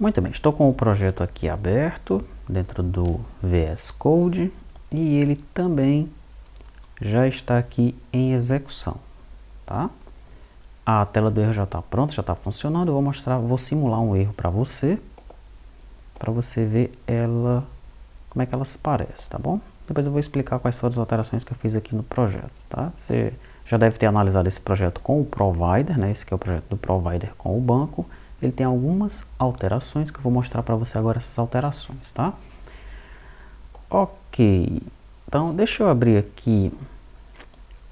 Muito bem, estou com o projeto aqui aberto dentro do VS Code e ele também já está aqui em execução, tá? A tela do erro já está pronta, já está funcionando. Eu vou simular um erro para você ver como é que ela se parece, tá bom? Depois eu vou explicar quais foram as alterações que eu fiz aqui no projeto, tá? Você já deve ter analisado esse projeto com o Provider, né? Esse aqui é o projeto do Provider com o banco. Ele tem algumas alterações que eu vou mostrar para você agora, essas alterações, tá? Ok, então deixa eu abrir aqui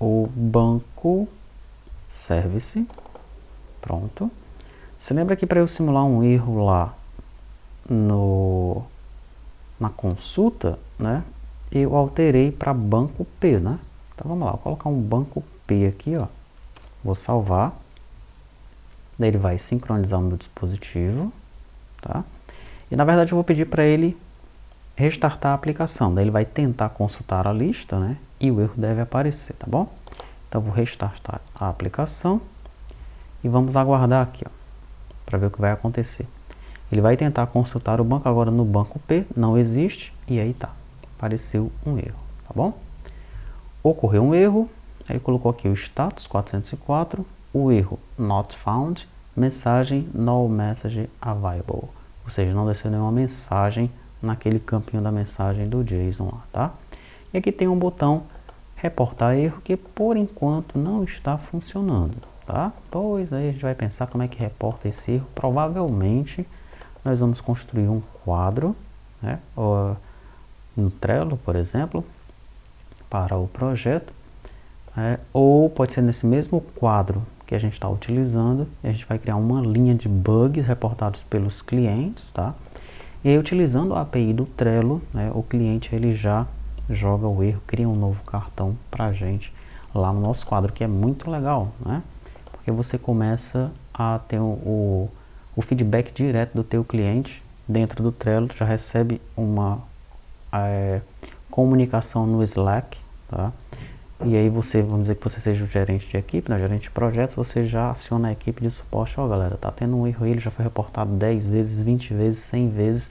o banco Service, pronto. Você lembra que para eu simular um erro lá na consulta, né, eu alterei para banco P, né? Então vamos lá, vou colocar um banco P aqui, ó. Vou salvar. Daí ele vai sincronizar o meu dispositivo, tá? E na verdade eu vou pedir para ele restartar a aplicação. Daí ele vai tentar consultar a lista, né? E o erro deve aparecer, tá bom? Então vou restartar a aplicação e vamos aguardar aqui, ó, para ver o que vai acontecer. Ele vai tentar consultar o banco agora no banco P, não existe, e aí tá, apareceu um erro, tá bom? Ocorreu um erro, ele colocou aqui o status 404, o erro not found, mensagem no message available, ou seja, não desceu nenhuma mensagem naquele campinho da mensagem do JSON lá, tá? E aqui tem um botão reportar erro que por enquanto não está funcionando, tá? Pois aí a gente vai pensar como é que reporta esse erro. Provavelmente nós vamos construir um quadro, né, no Trello, por exemplo, para o projeto, ou pode ser nesse mesmo quadro que a gente está utilizando, e a gente vai criar uma linha de bugs reportados pelos clientes, tá? E aí, utilizando a API do Trello, né, o cliente ele já joga o erro, cria um novo cartão para a gente lá no nosso quadro, que é muito legal, né? Porque você começa a ter o feedback direto do teu cliente dentro do Trello, tu já recebe uma comunicação no Slack, tá? E aí você, vamos dizer que você seja o gerente de equipe, né, gerente de projetos, você já aciona a equipe de suporte. Ó, galera, tá tendo um erro aí, ele já foi reportado 10 vezes, 20 vezes, 100 vezes,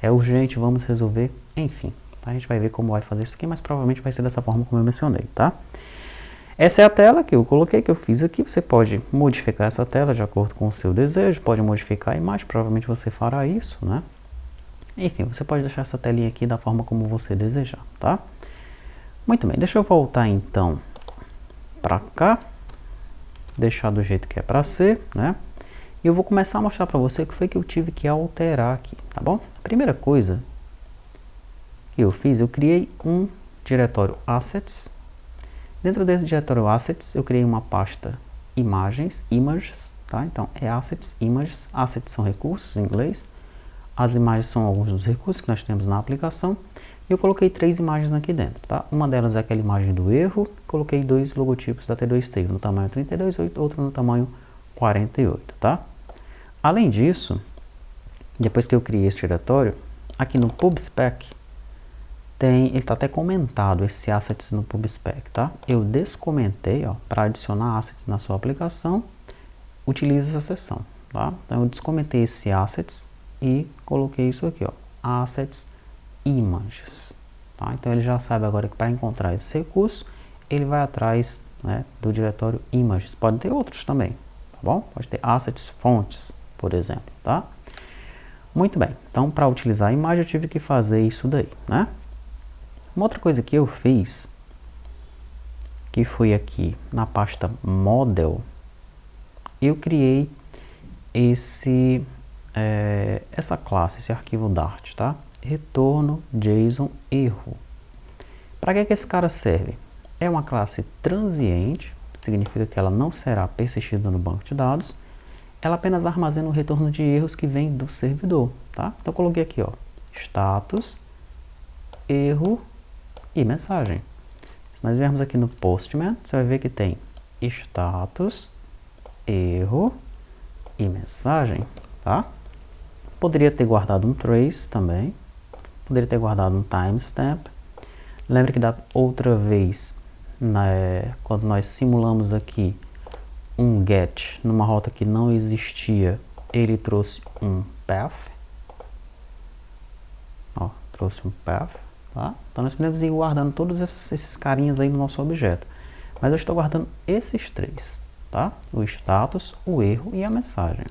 é urgente, vamos resolver, enfim. Tá? A gente vai ver como vai fazer isso aqui, mas provavelmente vai ser dessa forma como eu mencionei, tá? Essa é a tela que eu coloquei, que eu fiz aqui. Você pode modificar essa tela de acordo com o seu desejo, pode modificar a imagem, provavelmente você fará isso, né? Enfim, você pode deixar essa telinha aqui da forma como você desejar, tá? Muito bem, deixa eu voltar então para cá, deixar do jeito que é para ser, né? E eu vou começar a mostrar para você o que foi que eu tive que alterar aqui, tá bom? A primeira coisa que eu fiz, eu criei um diretório Assets. Dentro desse diretório Assets, eu criei uma pasta Imagens, Images, tá? Então, é Assets, Images. Assets são recursos em inglês. As imagens são alguns dos recursos que nós temos na aplicação. E eu coloquei 3 imagens aqui dentro, tá? Uma delas é aquela imagem do erro. Coloquei 2 logotipos da T2T, no tamanho 32, outro no tamanho 48, tá? Além disso, depois que eu criei esse diretório, aqui no PubSpec, ele está até comentado esse assets no PubSpec, tá? Eu descomentei, ó, para adicionar assets na sua aplicação, utilize essa seção, tá? Então eu descomentei esse assets e coloquei isso aqui, ó, assets images, tá? Então ele já sabe agora que para encontrar esse recurso, ele vai atrás, né, do diretório images. Pode ter outros também, tá bom? Pode ter assets fontes, por exemplo, tá? Muito bem, então para utilizar a imagem eu tive que fazer isso daí, né? Uma outra coisa que eu fiz, que foi aqui na pasta Model, eu criei essa classe, esse arquivo Dart, tá? Retorno JSON erro. Para que esse cara serve? É uma classe transiente, significa que ela não será persistida no banco de dados, ela apenas armazena o retorno de erros que vem do servidor, tá? Então eu coloquei aqui, ó, status, erro e mensagem. Se nós viermos aqui no Postman, você vai ver que tem status, erro e mensagem, tá? Poderia ter guardado um trace também, poderia ter guardado um timestamp. Lembra que da outra vez, quando nós simulamos aqui um get numa rota que não existia, ele trouxe um path. Ó, trouxe um path, tá? Então nós podemos ir guardando todos esses carinhas aí no nosso objeto. Mas eu estou guardando esses três, tá? O status, o erro e a mensagem.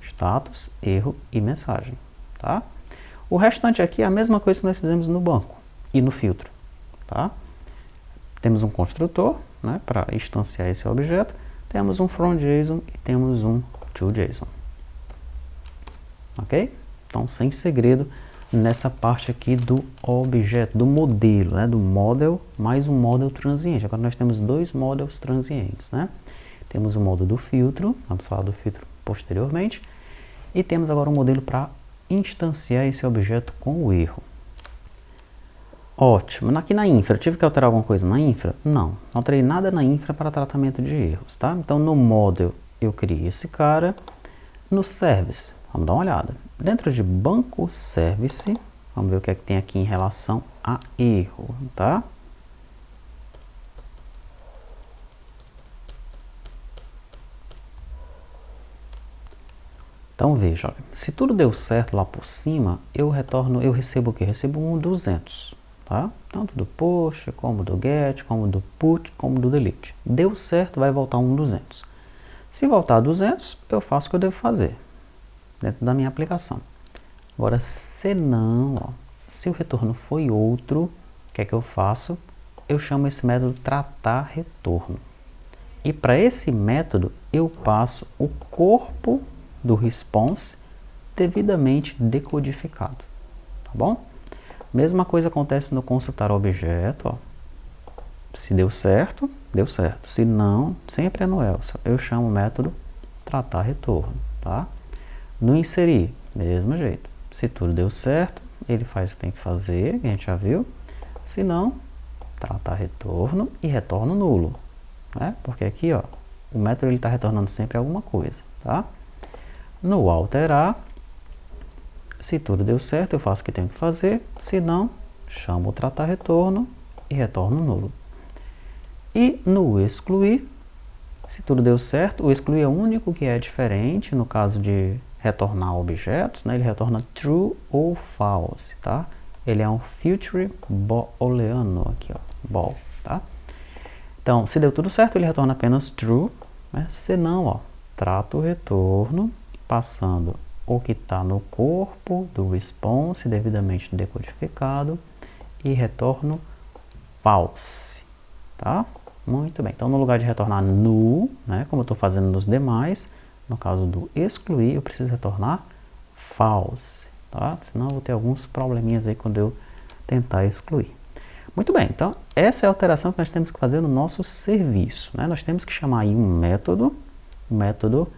Status, erro e mensagem, tá? O restante aqui é a mesma coisa que nós fizemos no banco e no filtro, tá? Temos um construtor, né, para instanciar esse objeto, temos um from.json e temos um to.json, ok? Então, sem segredo nessa parte aqui do objeto, do modelo, né, do model mais um model transiente. Agora nós temos dois models transientes, né? Temos o modelo do filtro, vamos falar do filtro posteriormente, e temos agora um modelo para instanciar esse objeto com o erro. Ótimo. Aqui na infra, tive que alterar alguma coisa na infra? Não, não alterei nada na infra para tratamento de erros, tá? Então no model eu criei esse cara. No service, vamos dar uma olhada. Dentro de banco service, vamos ver o que é que tem aqui em relação a erro, tá? Então veja, olha, se tudo deu certo lá por cima, eu recebo o que? Recebo um 200, tá? Tanto do post, como do get, como do put, como do delete. Deu certo, vai voltar um 200. Se voltar 200, eu faço o que eu devo fazer dentro da minha aplicação. Agora, se não, ó, se o retorno foi outro, o que é que eu faço? Eu chamo esse método tratar retorno. E para esse método, eu passo o corpo do response devidamente decodificado, tá bom? Mesma coisa acontece no consultar objeto, ó. Se deu certo, deu certo. Se não, sempre é no else. Eu chamo o método tratar retorno, tá? No inserir, mesmo jeito. Se tudo deu certo, ele faz o que tem que fazer, que a gente já viu. Se não, tratar retorno e retorno nulo, né? Porque aqui, ó, o método está retornando sempre alguma coisa, tá? No alterar, se tudo deu certo, eu faço o que tenho que fazer. Se não, chamo o tratar retorno e retorno nulo. E no excluir, se tudo deu certo, o excluir é o único que é diferente no caso de retornar objetos, né? Ele retorna true ou false, tá? Ele é um filter booleano aqui, ó, bool, tá? Então, se deu tudo certo, ele retorna apenas true, né? Se não, ó, trato o retorno passando o que está no corpo do response devidamente decodificado e retorno false, tá? Muito bem. Então, no lugar de retornar null, né, como eu estou fazendo nos demais, no caso do excluir, eu preciso retornar false, tá? Senão eu vou ter alguns probleminhas aí quando eu tentar excluir. Muito bem. Então, essa é a alteração que nós temos que fazer no nosso serviço, né? Nós temos que chamar aí um método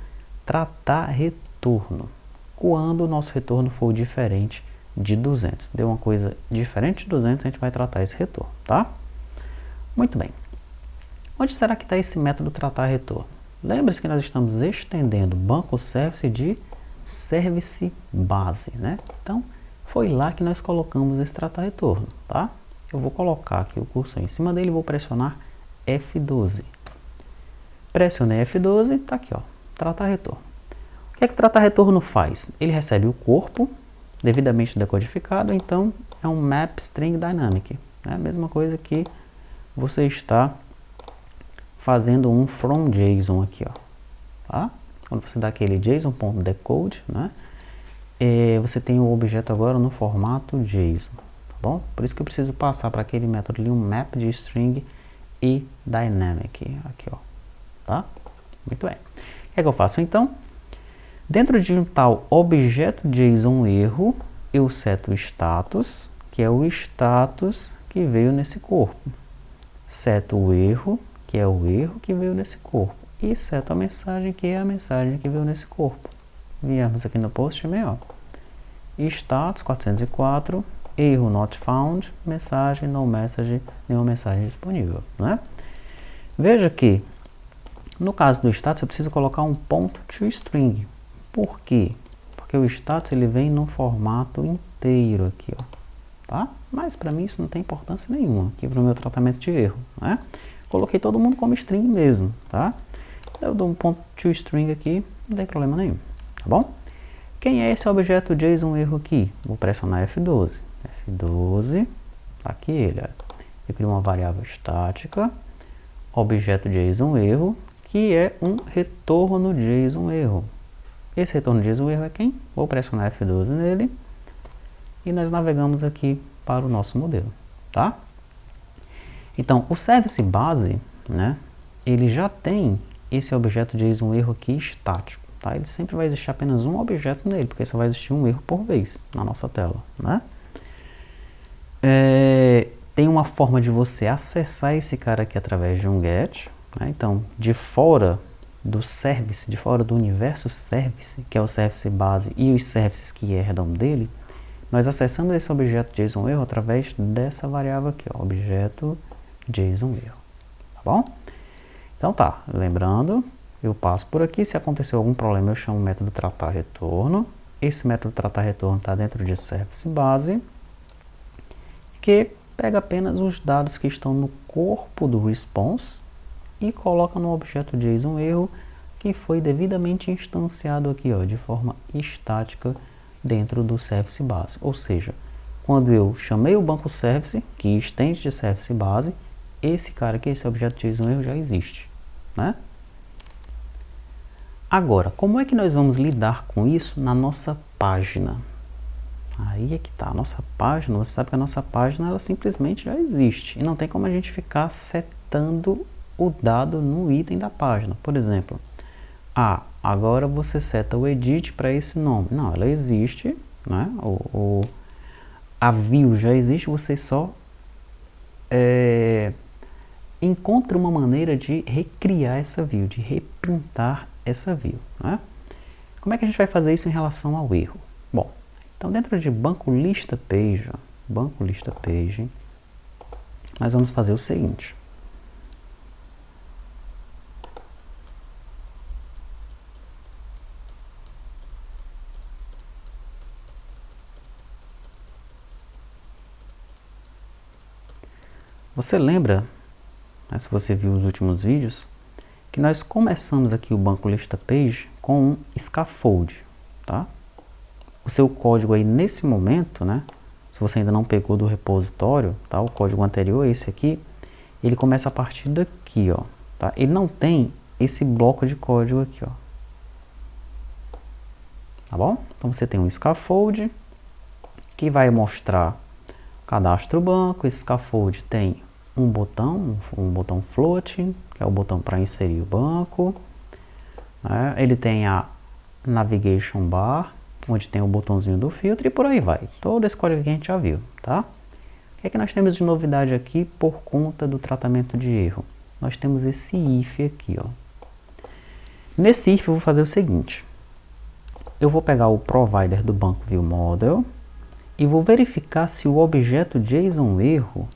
tratar retorno, quando o nosso retorno for diferente de 200. Deu uma coisa diferente de 200, a gente vai tratar esse retorno, tá? Muito bem. Onde será que está esse método tratar retorno? Lembre-se que nós estamos estendendo banco service de service base, né? Então, foi lá que nós colocamos esse tratar retorno, tá? Eu vou colocar aqui o cursor em cima dele e vou pressionar F12. Pressionei F12, tá aqui, ó, tratar retorno. O que é que o tratar retorno faz? Ele recebe o corpo devidamente decodificado, então é um map string dynamic, né? A mesma coisa que você está fazendo um from JSON aqui, ó, tá? Quando você dá aquele JSON.decode, né? Você tem o objeto agora no formato JSON, tá bom? Por isso que eu preciso passar para aquele método ali um map de string e dynamic, aqui, ó, tá? Muito bem. O que é que eu faço então? Dentro de um tal objeto JSON erro, eu seto o status, que é o status que veio nesse corpo. Seto o erro, que é o erro que veio nesse corpo. E seto a mensagem, que é a mensagem que veio nesse corpo. Viemos aqui no post também, ó. Status 404, erro not found, mensagem no message, nenhuma mensagem disponível, né? Veja que, no caso do status, eu preciso colocar um ponto toString. Por quê? Porque o status ele vem no formato inteiro aqui, ó, tá? Mas para mim isso não tem importância nenhuma aqui para o meu tratamento de erro, né? Coloquei todo mundo como string mesmo, tá? Eu dou um ponto toString aqui, não tem problema nenhum, tá bom? Quem é esse objeto JSON erro aqui? Vou pressionar F12. F12, tá aqui ele, olha. Eu crio uma variável estática, objeto JSON erro, que é um retorno JSON erro. Esse retorno JSON erro é quem? Vou pressionar F12 nele e nós navegamos aqui para o nosso modelo, tá? Então, o service base, né, ele já tem esse objeto JSON erro aqui estático, tá? Ele sempre vai existir apenas um objeto nele, porque só vai existir um erro por vez na nossa tela, né? Tem uma forma de você acessar esse cara aqui através de um GET, né? Então, de fora do service, de fora do universo service, que é o service base e os services que herdam dele, nós acessamos esse objeto JSON erro através dessa variável aqui, ó, objeto JSON erro, tá bom? Então tá, lembrando, eu passo por aqui, se acontecer algum problema eu chamo o método tratar retorno. Esse método tratar retorno está dentro de service base, que pega apenas os dados que estão no corpo do response e coloca no objeto JSON erro, que foi devidamente instanciado aqui, ó, de forma estática dentro do service base. Ou seja, quando eu chamei o banco service, que estende de service base, esse cara aqui, esse objeto JSON erro já existe, né? Agora, como é que nós vamos lidar com isso na nossa página? Aí é que tá, a nossa página, você sabe que a nossa página ela simplesmente já existe e não tem como a gente ficar setando o dado no item da página. Por exemplo, agora você seta o edit para esse nome. Não, ela existe, né? A view já existe, você só encontra uma maneira de recriar essa view, de repintar essa view, né? Como é que a gente vai fazer isso em relação ao erro? Bom, então dentro de banco lista page, nós vamos fazer o seguinte. Você lembra, né, se você viu os últimos vídeos, que nós começamos aqui o banco lista page com um scaffold, tá? O seu código aí nesse momento, né, se você ainda não pegou do repositório, tá? O código anterior, esse aqui, ele começa a partir daqui, ó, tá? Ele não tem esse bloco de código aqui, ó. Tá bom? Então você tem um scaffold que vai mostrar cadastro banco. Esse scaffold tem um botão float, que é o botão para inserir o banco, né? Ele tem a navigation bar, onde tem o botãozinho do filtro e por aí vai. Todo esse código aqui a gente já viu, tá? O que é que nós temos de novidade aqui por conta do tratamento de erro? Nós temos esse if aqui, ó. Nesse if eu vou fazer o seguinte. Eu vou pegar o provider do banco viewModel e vou verificar se o objeto JSON erro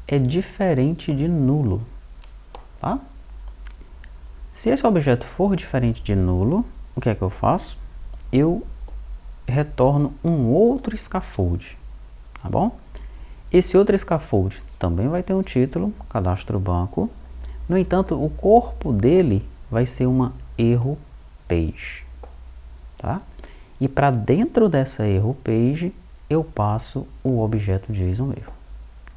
é diferente de nulo, tá? Se esse objeto for diferente de nulo, o que é que eu faço? Eu retorno um outro scaffold, tá bom? Esse outro scaffold também vai ter um título, cadastro banco. No entanto, o corpo dele vai ser uma erro page, tá? E para dentro dessa erro page, eu passo o objeto JSON erro,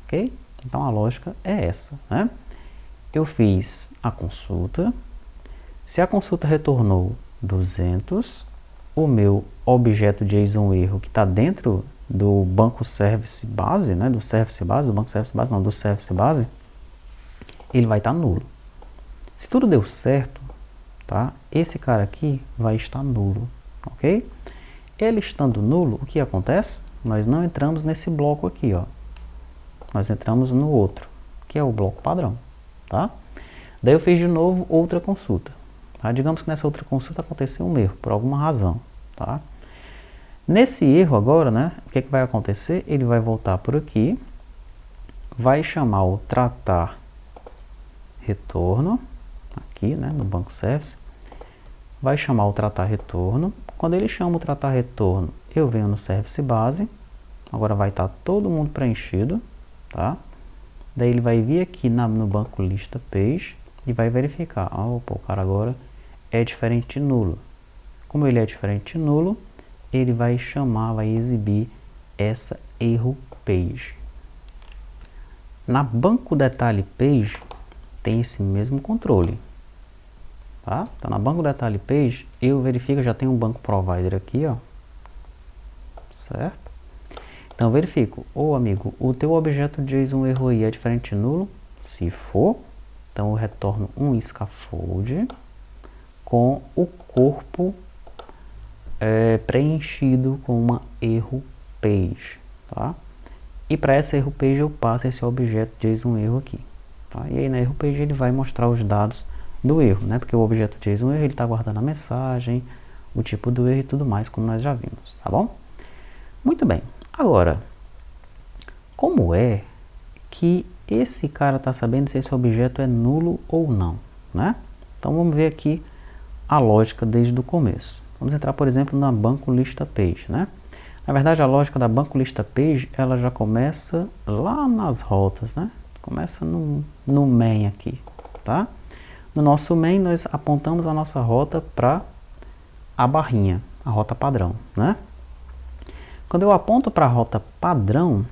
ok? Então a lógica é essa, né? Eu fiz a consulta. Se a consulta retornou 200, o meu objeto JSON erro que está dentro do banco service base, né? Do service base, do banco service base, não, do service base, ele vai estar nulo. Se tudo deu certo, tá? Esse cara aqui vai estar nulo, ok? Ele estando nulo, o que acontece? Nós não entramos nesse bloco aqui, ó. Nós entramos no outro, que é o bloco padrão, tá? Daí eu fiz de novo outra consulta, tá? Digamos que nessa outra consulta aconteceu um erro, por alguma razão, tá? Nesse erro agora, né, o que é que vai acontecer? Ele vai voltar por aqui, vai chamar o tratar retorno, aqui, né, no banco service, vai chamar o tratar retorno. Quando ele chama o tratar retorno, eu venho no service base, agora vai estar todo mundo preenchido, tá? Daí ele vai vir aqui no banco lista page e vai verificar, opa, o cara agora é diferente de nulo. como ele é diferente de nulo, ele vai chamar, vai exibir essa erro page. Na banco detalhe page tem esse mesmo controle, tá? Então na banco detalhe page eu verifico, já tem um banco provider aqui, ó, certo? Então verifico, amigo, o teu objeto JSON erro aí é diferente de nulo? Se for, então eu retorno um scaffold com o corpo preenchido com uma erro page, tá? E para essa erro page eu passo esse objeto JSON erro aqui, tá? E aí na erro page ele vai mostrar os dados do erro, né? Porque o objeto JSON erro ele está guardando a mensagem, o tipo do erro e tudo mais, como nós já vimos, tá bom? Muito bem. Agora, como é que esse cara está sabendo se esse objeto é nulo ou não, né? Então vamos ver aqui a lógica desde o começo. Vamos entrar, por exemplo, na banco lista page, né? Na verdade, a lógica da banco lista page, ela já começa lá nas rotas, né? Começa no main aqui, tá? No nosso main, nós apontamos a nossa rota para a barrinha, a rota padrão, né? Quando eu aponto para a rota padrão,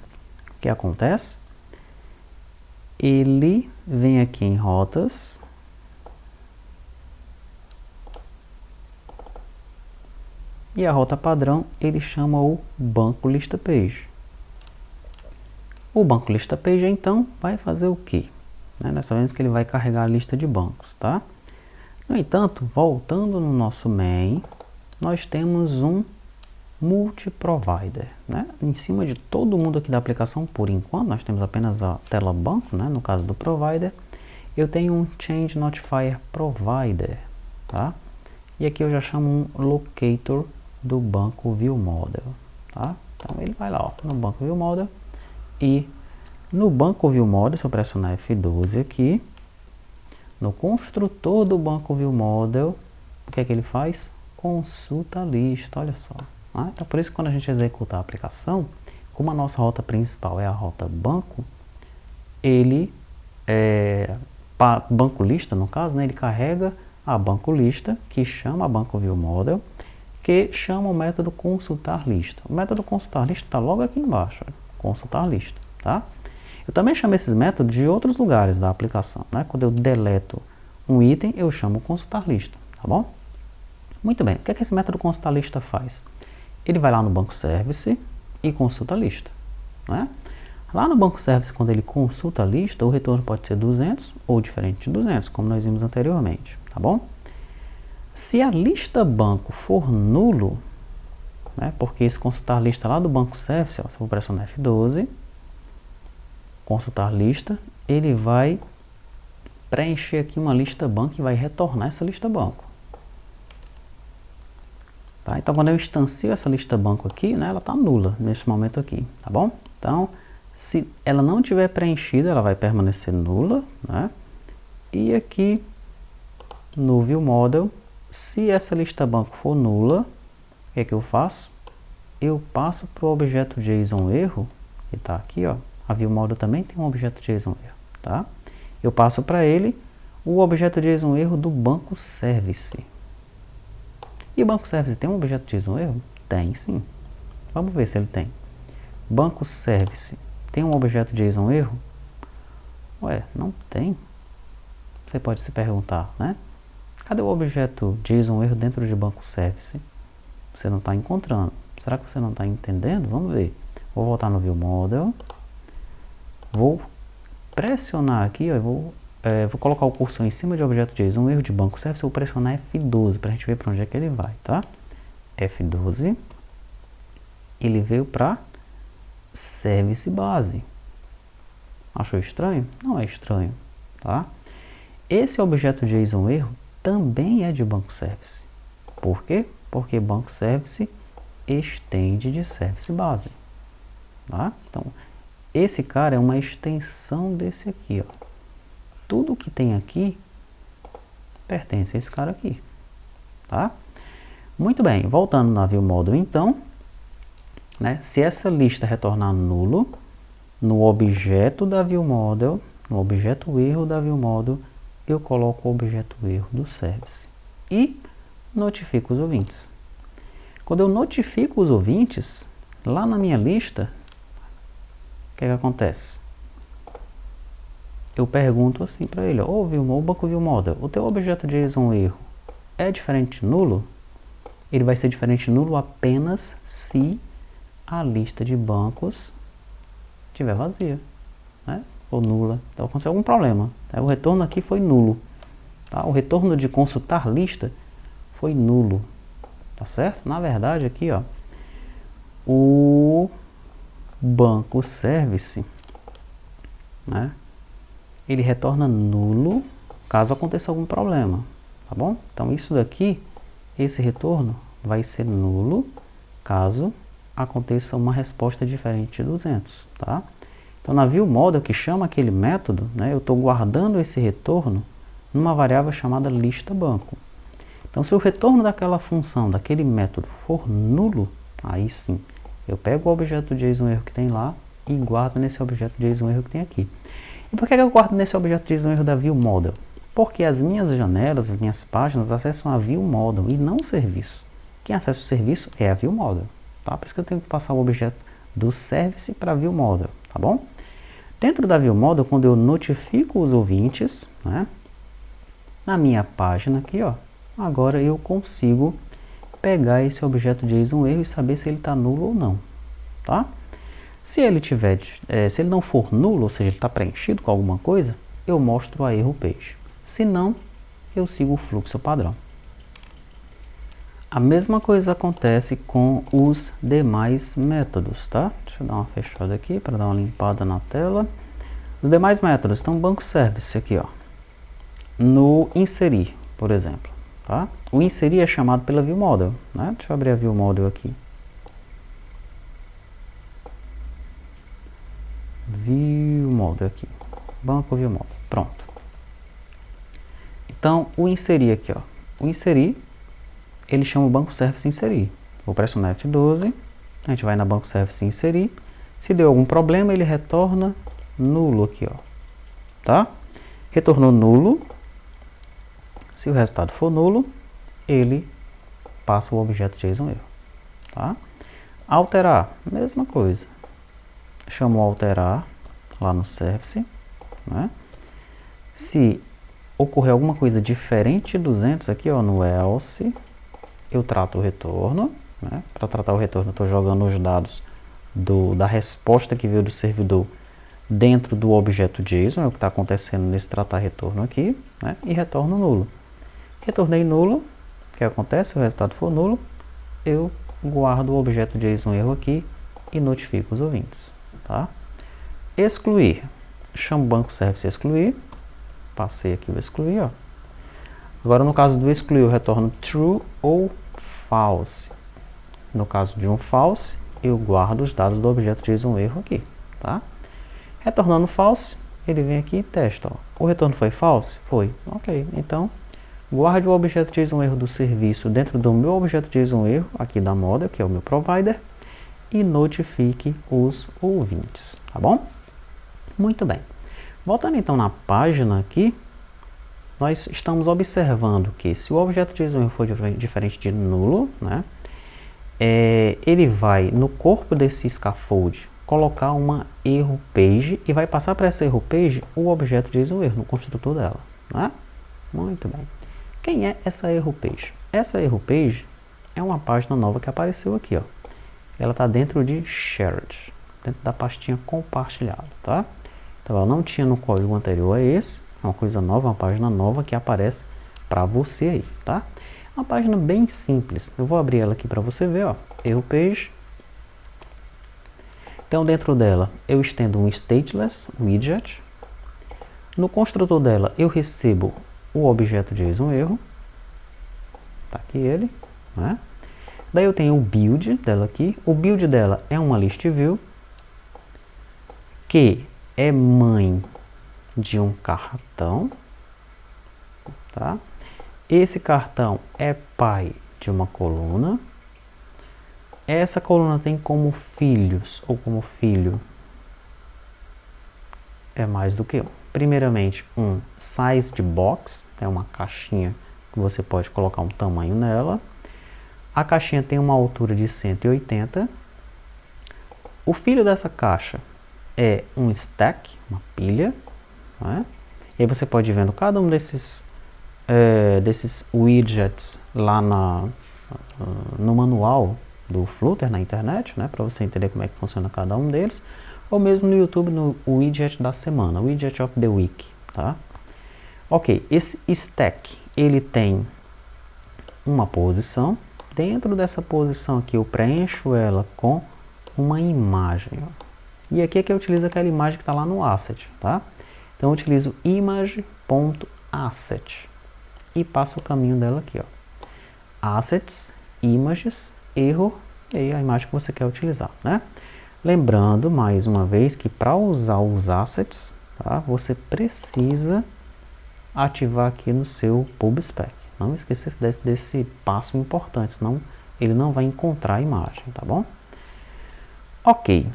o que acontece? Ele vem aqui em rotas e a rota padrão ele chama o banco lista page. O banco lista page então vai fazer o quê? Nós sabemos que ele vai carregar a lista de bancos, tá? No entanto, voltando no nosso main, nós temos um multi-provider, né? Em cima de todo mundo aqui da aplicação, por enquanto, nós temos apenas a tela banco, né? No caso do provider, eu tenho um change notifier provider, tá? E aqui eu já chamo um locator do banco viewModel, tá? Então ele vai lá, ó, no banco viewModel e no banco viewModel, se eu pressionar F12 aqui, no construtor do banco viewModel, o que é que ele faz? Consulta a lista, olha só. Então por isso que quando a gente executa a aplicação, como a nossa rota principal é a rota banco, ele banco lista no caso, né, ele carrega a banco lista, que chama a banco viewModel, que chama o método consultar lista. O método consultar lista está logo aqui embaixo, olha, consultar lista, tá? Eu também chamo esses métodos de outros lugares da aplicação, né? Quando eu deleto um item, eu chamo consultar lista, tá bom? Muito bem, o que é que esse método consultar lista faz? Ele vai lá no banco service e consulta a lista, né? Lá no banco service, quando ele consulta a lista, o retorno pode ser 200 ou diferente de 200, como nós vimos anteriormente, tá bom? Se a lista banco for nulo, né, porque esse consultar lista lá do banco service, ó, se eu vou pressionar F12, consultar lista, ele vai preencher aqui uma lista banco e vai retornar essa lista banco. Tá? Então, quando eu instancio essa lista banco aqui, né, ela está nula nesse momento aqui, tá bom? Então, se ela não tiver preenchida, ela vai permanecer nula, né? E aqui no viewModel, se essa lista banco for nula, o que é que eu faço? Eu passo para o objeto JSON erro, que está aqui, ó. A viewModel também tem um objeto JSON erro, tá? Eu passo para ele o objeto JSON erro do banco service. E o banco service tem um objeto JSON erro? Tem sim. Vamos ver se ele tem. Banco service tem um objeto JSON erro? Ué, não tem. Você pode se perguntar, né? Cadê o objeto JSON erro dentro de banco service? Você não está encontrando. Será que você não está entendendo? Vamos ver. Vou voltar no viewModel. Vou pressionar aqui, ó, vou colocar o cursor em cima de objeto JSON erro de banco service. Vou pressionar F12 para a gente ver para onde é que ele vai, tá? F12. Ele veio para service base. Achou estranho? Não é estranho, tá? Esse objeto JSON erro também é de banco service. Por quê? Porque banco service estende de service base, tá? Então, esse cara é uma extensão desse aqui, ó. Tudo que tem aqui pertence a esse cara aqui, tá? Muito bem, voltando na viewModel então, né? Se essa lista retornar nulo, no objeto da viewModel, no objeto erro da viewModel, eu coloco o objeto erro do service e notifico os ouvintes. Quando eu notifico os ouvintes, lá na minha lista, o que acontece? Eu pergunto assim para ele, ô banco ViewModel, o teu objeto JSON erro é diferente de nulo? Ele vai ser diferente de nulo apenas se a lista de bancos estiver vazia, né? Ou nula. Então aconteceu algum problema. O retorno aqui foi nulo. Tá? O retorno de consultar lista foi nulo. Tá certo? Na verdade aqui, ó, o banco service, né, ele retorna nulo caso aconteça algum problema, tá bom? Então isso daqui, esse retorno vai ser nulo caso aconteça uma resposta diferente de 200, tá? Então na ViewModel que chama aquele método, né, eu estou guardando esse retorno numa variável chamada lista banco. Então se o retorno daquela função, daquele método for nulo, aí sim, eu pego o objeto JSON erro que tem lá e guardo nesse objeto JSON erro que tem aqui. E por que eu guardo nesse objeto JSON erro da ViewModel? Porque as minhas janelas, as minhas páginas acessam a ViewModel e não o serviço. Quem acessa o serviço é a ViewModel, tá? Por isso que eu tenho que passar o objeto do service para a ViewModel, tá bom? Dentro da ViewModel, quando eu notifico os ouvintes, né, na minha página aqui, ó, agora eu consigo pegar esse objeto JSON erro e saber se ele está nulo ou não, tá? Se ele não for nulo, ou seja, ele está preenchido com alguma coisa, eu mostro a erro page. Se não, eu sigo o fluxo padrão. A mesma coisa acontece com os demais métodos, tá? Deixa eu dar uma fechada aqui para dar uma limpada na tela. Os demais métodos estão banco service aqui, ó. No inserir, por exemplo, tá? O inserir é chamado pela ViewModel, né? Deixa eu abrir a ViewModel aqui. ViewModel aqui, banco ViewModel, pronto. Então, o inserir aqui, ó. O inserir, ele chama o banco service inserir. Vou pressionar F12, a gente vai na banco service inserir. Se deu algum problema, ele retorna nulo aqui, ó. Tá? Retornou nulo. Se o resultado for nulo, ele passa o objeto JSON erro. Tá? Alterar, mesma coisa. Chamo alterar lá no service, né? Se ocorrer alguma coisa diferente de 200 aqui, ó, no else, eu trato o retorno, né? Para tratar o retorno, eu estou jogando os dados da resposta que veio do servidor dentro do objeto JSON, é o que está acontecendo nesse tratar retorno aqui, né? E retorno nulo. Retornei nulo, o que acontece? Se o resultado for nulo, eu guardo o objeto JSON erro aqui e notifico os ouvintes, tá? Excluir, chamo o banco service excluir, passei aqui o excluir, ó. Agora no caso do excluir eu retorno true ou false. No caso de um false, eu guardo os dados do objeto JSON erro aqui, tá? Retornando false, ele vem aqui e testa, ó. O retorno foi false? Foi. Ok, então guarde o objeto JSON erro do serviço dentro do meu objeto JSON erro, aqui da model, que é o meu provider, e notifique os ouvintes, tá bom? Muito bem. Voltando então na página aqui, nós estamos observando que se o objeto JSON erro for diferente de nulo, né, ele vai no corpo desse scaffold colocar uma erro page e vai passar para essa erro page o objeto JSON erro no construtor dela, né? Muito bem. Quem é essa erro page? Essa erro page é uma página nova que apareceu aqui, ó. Ela está dentro de shared, dentro da pastinha compartilhado, tá? Então ela não tinha no código anterior a esse, é uma coisa nova, uma página nova que aparece para você aí, tá? Uma página bem simples. Eu vou abrir ela aqui para você ver, ó. Erro page. Então dentro dela eu estendo um stateless widget. No construtor dela eu recebo o objeto JSON erro. Tá aqui ele, né? Daí eu tenho o build dela aqui. O build dela é uma list view que é mãe de um cartão, tá? Esse cartão é pai de uma coluna. Essa coluna tem como filhos ou como filho é mais do que um. Primeiramente, um sized box, é uma caixinha que você pode colocar um tamanho nela. A caixinha tem uma altura de 180. O filho dessa caixa é um stack, uma pilha, né? E aí você pode ir vendo cada um desses widgets lá no manual do Flutter na internet, né, para você entender como é que funciona cada um deles, ou mesmo no YouTube no widget da semana, widget of the week, tá? Ok, esse stack, ele tem uma posição. Dentro dessa posição aqui eu preencho ela com uma imagem, ó. E aqui é que eu utilizo aquela imagem que está lá no asset, tá? Então eu utilizo image.asset e passo o caminho dela aqui, ó. Assets, images, erro, e aí a imagem que você quer utilizar, né? Lembrando, mais uma vez, que para usar os assets, tá, você precisa ativar aqui no seu PubSpec. Não esqueça desse passo importante, senão ele não vai encontrar a imagem, tá bom? Ok.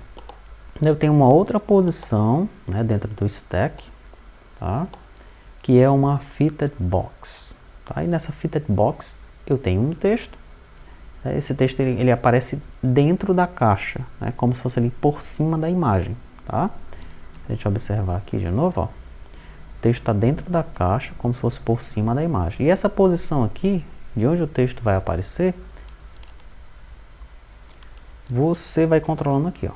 Eu tenho uma outra posição, né, dentro do stack, tá, que é uma fitted box. Tá? E nessa fitted box eu tenho um texto. Esse texto ele aparece dentro da caixa, né, como se fosse ali por cima da imagem. Tá? A gente observar aqui de novo, ó. O texto está dentro da caixa, como se fosse por cima da imagem. E essa posição aqui, de onde o texto vai aparecer, você vai controlando aqui, ó.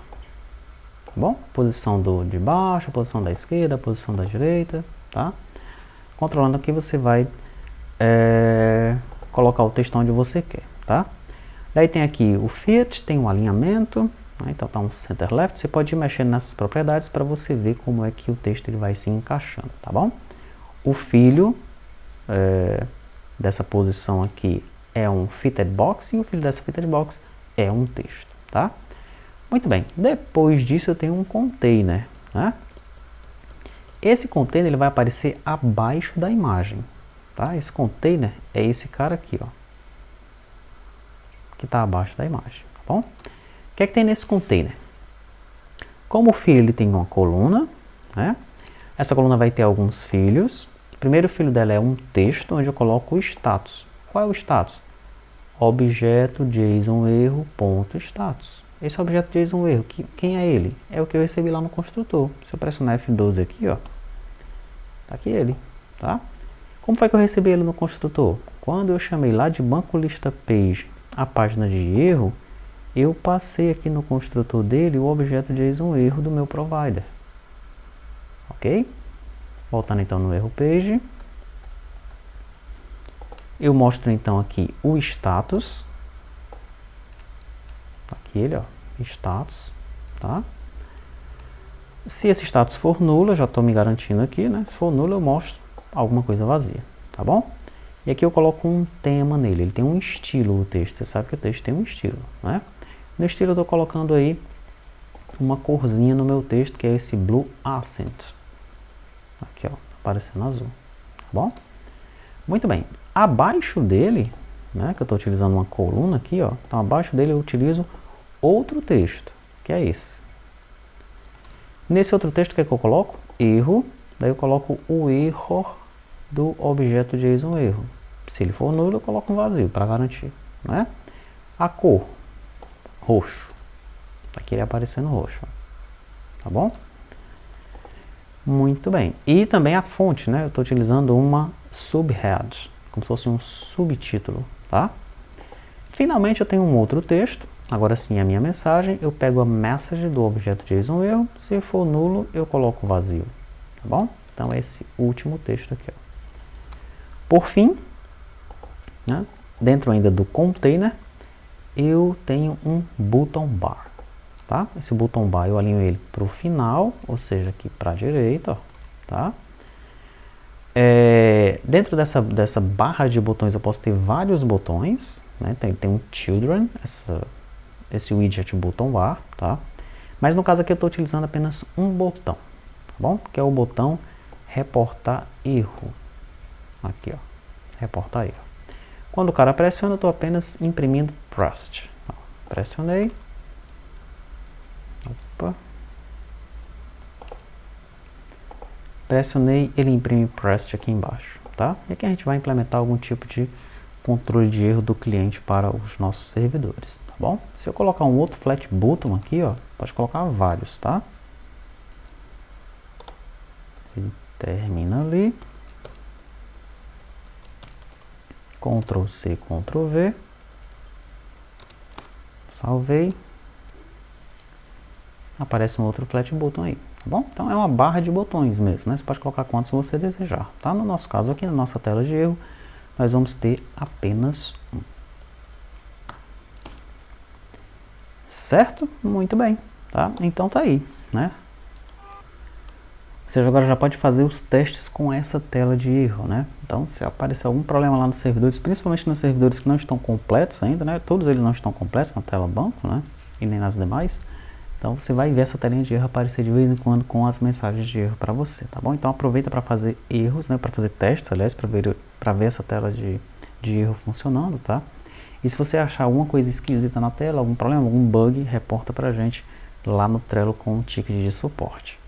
Tá bom? Posição de baixo, posição da esquerda, posição da direita, tá? Controlando aqui você vai colocar o texto onde você quer, tá? Daí tem aqui o fit, tem um alinhamento, né? Então tá um center left. Você pode ir mexendo nessas propriedades para você ver como é que o texto ele vai se encaixando, tá bom? O filho dessa posição aqui é um fitted box e o filho dessa fitted box é um texto, tá? Muito bem, depois disso eu tenho um container, né? Esse container ele vai aparecer abaixo da imagem, tá? Esse container é esse cara aqui, ó, que está abaixo da imagem, tá bom? O que é que tem nesse container? Como o filho ele tem uma coluna, né? Essa coluna vai ter alguns filhos. O primeiro filho dela é um texto onde eu coloco o status. Qual é o status? Objeto JSON erro ponto status. Esse objeto JSON erro, quem é ele? É o que eu recebi lá no construtor. Se eu pressionar F12 aqui, ó, tá aqui ele, tá? Como foi que eu recebi ele no construtor? Quando eu chamei lá de banco lista page a página de erro, eu passei aqui no construtor dele o objeto JSON erro do meu provider. Ok? Voltando então no erro page. Eu mostro então aqui o status. Aqui ele, ó, status, tá? Se esse status for nulo, eu já estou me garantindo aqui, né? Se for nulo, eu mostro alguma coisa vazia, tá bom? E aqui eu coloco um tema nele, ele tem um estilo o texto, você sabe que o texto tem um estilo, né? No estilo eu estou colocando aí uma corzinha no meu texto, que é esse Blue Accent. Aqui, ó, aparecendo azul, tá bom? Muito bem, abaixo dele, né, que eu estou utilizando uma coluna aqui, ó, então abaixo dele eu utilizo outro texto, que é esse. Nesse outro texto, o que é que eu coloco? Erro, daí eu coloco o erro do objeto JSON erro. Se ele for nulo, eu coloco um vazio para garantir, né? A cor, roxo. Aqui ele aparecendo roxo, tá bom? Muito bem. E também a fonte, né? Eu estou utilizando uma subhead, como se fosse um subtítulo, tá? Finalmente eu tenho um outro texto. Agora sim, a minha mensagem, eu pego a message do objeto JSON erro. Se for nulo, eu coloco vazio, tá bom? Então esse último texto aqui, ó. Por fim, né, dentro ainda do container, eu tenho um button bar, tá? Esse button bar eu alinho ele para o final, ou seja, aqui para a direita, ó, tá? Dentro dessa barra de botões eu posso ter vários botões, né? Tem um children, esse widget button bar, tá? Mas no caso aqui eu estou utilizando apenas um botão, tá bom? Que é o botão reportar erro. Aqui, ó, reportar erro. Quando o cara pressiona, eu estou apenas imprimindo pressed. Ó, pressionei. Opa. Pressionei, ele imprime pressed aqui embaixo, tá? E aqui a gente vai implementar algum tipo de controle de erro do cliente para os nossos servidores, tá bom? Se eu colocar um outro flat button aqui, ó, pode colocar vários, tá? Ele termina ali. Ctrl C, Ctrl V. Salvei. Aparece um outro flat button aí, tá bom? Então é uma barra de botões mesmo, né? Você pode colocar quantos você desejar, tá? No nosso caso aqui, na nossa tela de erro, nós vamos ter apenas um. Certo? Muito bem, tá? Então tá aí, né? Você agora já pode fazer os testes com essa tela de erro, né? Então, se aparecer algum problema lá nos servidores, principalmente nos servidores que não estão completos ainda, né? Todos eles não estão completos na tela banco, né? E nem nas demais. Então, você vai ver essa telinha de erro aparecer de vez em quando com as mensagens de erro para você, tá bom? Então, aproveita para fazer erros, né? Para fazer testes, aliás, para ver essa tela de erro funcionando, tá? E se você achar alguma coisa esquisita na tela, algum problema, algum bug, reporta pra gente lá no Trello com o ticket de suporte.